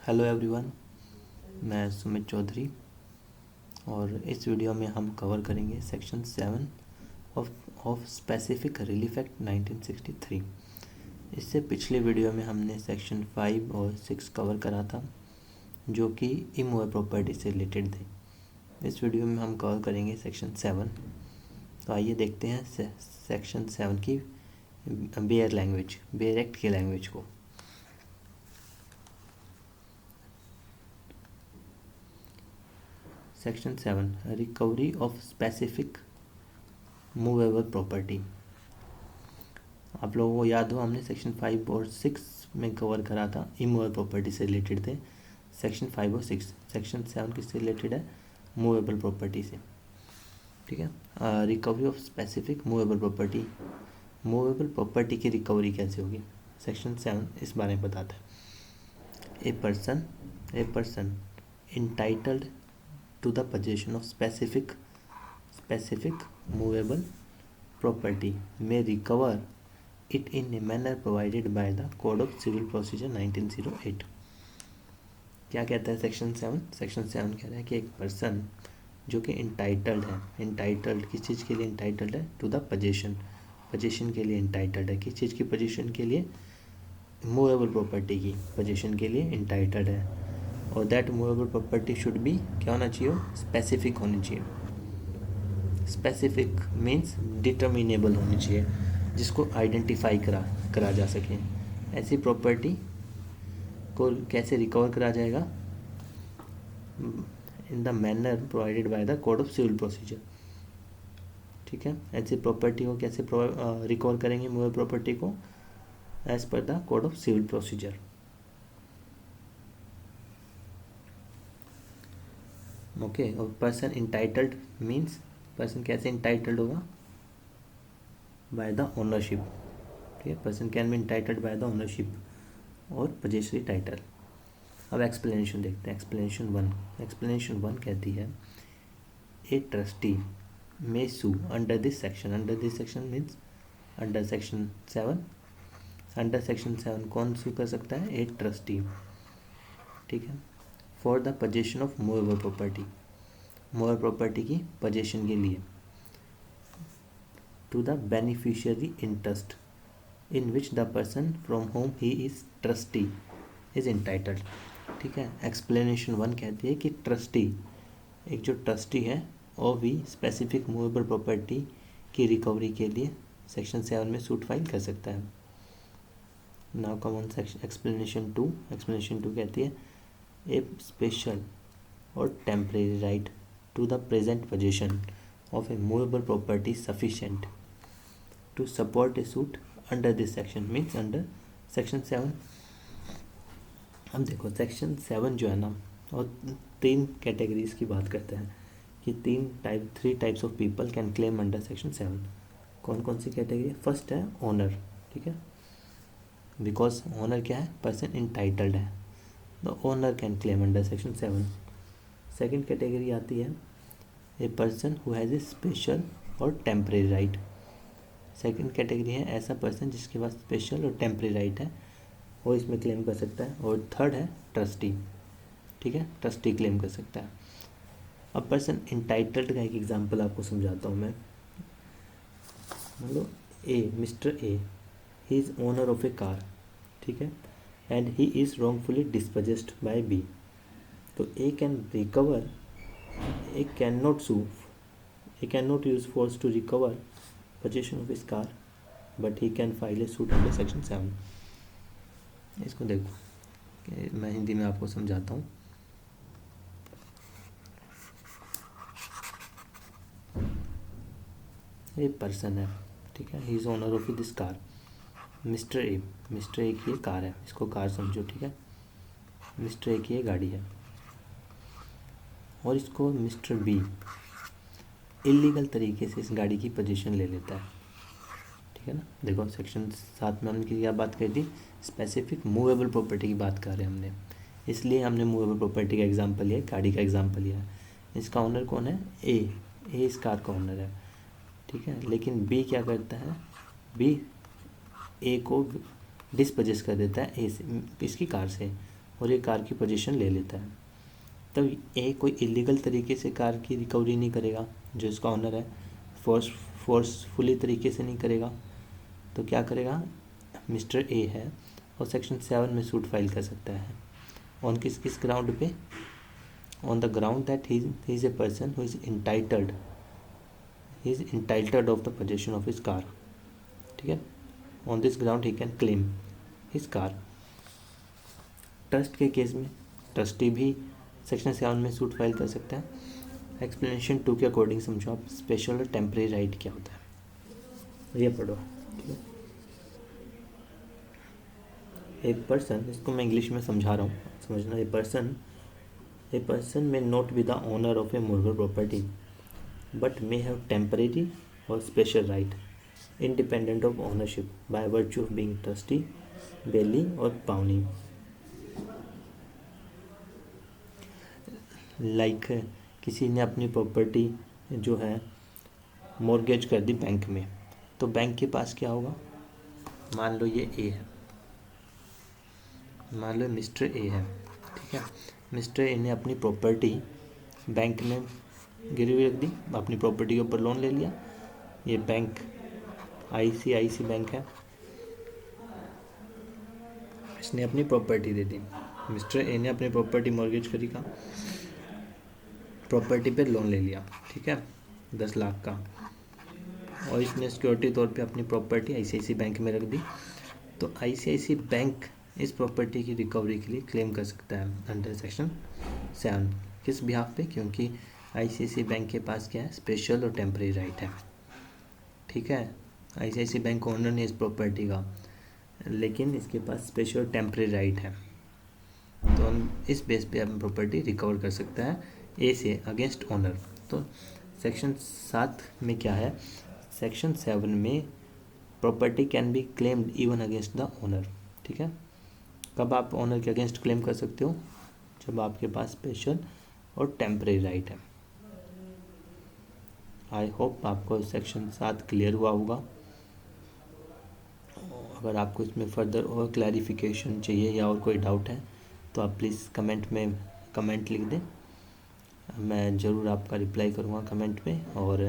Hello everyone, मैं सुमित चौधरी और इस वीडियो में हम कवर करेंगे section 7 of specific relief act 1963। इससे पिछले वीडियो में हमने सेक्शन 5 और 6 कवर करा था जो कि इमूवेबल प्रॉपर्टी से रिलेटेड थे। इस वीडियो में हम कवर करेंगे सेक्शन 7। तो आइए देखते हैं सेक्शन 7 की बेयर एक्ट की लैंग्वेज को। Section 7 recovery of specific movable property. आप लोगों को याद हो, हमने सेक्शन 5 और 6 में कवर करा था, इमूवेबल प्रॉपर्टी से रिलेटेड थे सेक्शन 5 और 6। सेक्शन 7 किससे रिलेटेड है? मूवेबल प्रॉपर्टी से। ठीक है, recovery of specific movable property. Movable property की रिकवरी कैसे होगी? सेक्शन 7 इस बारे में बताता है। A person entitled to the possession of specific movable property may recover it in a manner provided by the Code of Civil Procedure 1908। क्या कहता है सेक्शन 7? सेक्शन 7 कह रहा है कि एक पर्सन जो कि इंटाइटल्ड किस चीज़ के लिए इंटाइटल्ड है? टू द पोजेशन के लिए इंटाइटल्ड है। किस चीज़ की पोजीशन के लिए? मूवेबल प्रॉपर्टी की पोजीशन के लिए इंटाइटल्ड है। और that movable property should be क्या होना चाहिए? स्पेसिफिक होनी चाहिए। स्पेसिफिक मीन्स डिटर्मिनेबल होनी चाहिए, जिसको आइडेंटिफाई करा जा सके। ऐसी प्रॉपर्टी को कैसे रिकवर करा जाएगा? In the manner provided by the code of civil procedure. ठीक है, ऐसी प्रॉपर्टी को कैसे रिकवर करेंगे? मूवेबल प्रॉपर्टी को as per the code of civil procedure. Okay, और पर्सन इंटाइटल्ड मीन्स पर्सन कैसे इंटाइटल्ड होगा? By the ownership. ठीक है, person can be entitled by the ownership और पोजेसरी टाइटल। अब एक्सप्लेनेशन देखते हैं। एक्सप्लेनेशन वन कहती है a trustee may sue under this section means under section 7। Under section 7 कौन सू कर सकता है? A trustee. ठीक है, for the possession of movable property की पोजेशन के लिए, to the beneficiary interest in which the person from whom he is trustee is entitled. ठीक है, एक्सप्लेनेशन 1 कहती है कि ट्रस्टी, एक जो ट्रस्टी है वो भी स्पेसिफिक मूवेबल प्रॉपर्टी की रिकवरी के लिए सेक्शन 7 में सूट फाइल कर सकता है। नाउ कम ऑन एक्सप्लेनेशन 2 कहती है ए स्पेशल और temporary right to the present possession of a movable property sufficient to support a suit under this section means under section 7। अब देखो सेक्शन 7 जो है ना, और 3 कैटेगरीज की बात करते हैं कि 3 types of people can claim under section 7। कौन कौन सी कैटेगरी है? फर्स्ट है ओनर। ठीक है, बिकॉज ओनर क्या है? पर्सन इंटाइटल्ड है, the owner can claim under section 7। Second category आती है a person who has a special और टेम्परेरी राइट। सेकेंड कैटेगरी है ऐसा पर्सन जिसके पास स्पेशल और टेम्परेरी राइट है, वो इसमें क्लेम कर सकता है। और थर्ड है ट्रस्टी। ठीक है, ट्रस्टी क्लेम कर सकता है। अब पर्सन इंटाइटल्ड का एक एग्जांपल आपको समझाता हूँ मैं। मतलब Mister A he is owner of a car. ठीक है, and he is wrongfully disposed by B. तो A can recover, A can not use force to recover possession of his car, but he can file a suit under section 7। इसको देखो, मैं हिंदी में आपको समझाता हूँ। ये पर्सन है, ठीक है, he is owner of this car. Mister A की ये कार है, इसको कार समझो। ठीक है, मिस्टर ए की ये गाड़ी है और इसको मिस्टर बी इलीगल तरीके से इस गाड़ी की पोजीशन ले लेता है। ठीक है ना, देखो सेक्शन 7 में हमने क्या बात करी थी? स्पेसिफिक मूवेबल प्रॉपर्टी की बात कर रहे हैं हमने, इसलिए हमने मूवेबल प्रॉपर्टी का एग्जांपल लिया, गाड़ी का एग्जांपल लिया। इसका ओनर कौन है? ए इस कार का ओनर है। ठीक है, लेकिन बी क्या करता है? बी ए को डिस्पोजेस कर देता है ए से, इसकी कार से, और ये कार की पोजीशन ले लेता है, तब ये कोई इलीगल तरीके से कार की रिकवरी नहीं करेगा, जो इसका ऑनर है फोर्सफुली तरीके से नहीं करेगा। तो क्या करेगा, मिस्टर ए है और सेक्शन 7 में सूट फाइल कर सकता है। ऑन किस ग्राउंड पे, on the ground that he is a person who is entitled of the possession of his car. ठीक है, on this ground he can claim his car. Trust के case में trustee भी सेक्शन 7 में suit file कर सकता है। Explanation 2 के अकॉर्डिंग समझो आप स्पेशल और टेम्परेरी राइट क्या होता है, ये पढ़ो। ठीक है, ए पर्सन, इसको मैं इंग्लिश में समझा रहा हूँ, समझना। A person may not be the owner of a movable property but may have temporary or special right independent of ownership by virtue of being trustee, bailee or pawnee. Like किसी ने अपनी property जो है mortgage कर दी bank में, तो bank के पास क्या होगा, मान लो ये ए है, मान लो मिस्टर ए है। ठीक है, मिस्टर ए ने अपनी प्रॉपर्टी बैंक में गिरवी रख दी, अपनी प्रॉपर्टी के ऊपर लोन ले लिया। ये बैंक ICICI बैंक है, इसने अपनी property they the. Mister A ने अपनी प्रॉपर्टी मॉर्गेज करी का, प्रॉपर्टी पे लोन ले लिया। ठीक है, 10 लाख का, और इसने सिक्योरिटी तौर पे अपनी प्रॉपर्टी ICICI बैंक में रख दी। तो ICICI बैंक इस प्रॉपर्टी की रिकवरी के लिए क्लेम कर सकता है अंडर सेक्शन 7। किस बिहाफ पे, क्योंकि ICICI बैंक के पास क्या है, स्पेशल और टेम्परेरी राइट है। ठीक है, ICICI बैंक ओनर ने इस प्रॉपर्टी का, लेकिन इसके पास स्पेशल और टेम्परेरी राइट है, तो हम इस बेस पे हम प्रॉपर्टी रिकवर कर सकता है ए से अगेंस्ट ओनर। तो सेक्शन 7 में क्या है, सेक्शन 7 में property can be claimed even against the owner. ठीक है, कब आप ओनर के अगेंस्ट क्लेम कर सकते हो, जब आपके पास स्पेशल और टेम्परेरी राइट है। आई होप आपको सेक्शन 7 क्लियर हुआ होगा। अगर आपको इसमें फर्दर और क्लैरिफिकेशन चाहिए या और कोई डाउट है तो आप प्लीज़ कमेंट में कमेंट लिख दें, मैं ज़रूर आपका रिप्लाई करूँगा कमेंट में, और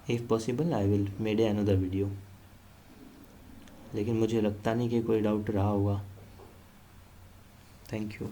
if possible I will made a another video. लेकिन मुझे लगता नहीं कि कोई डाउट रहा होगा। Thank you.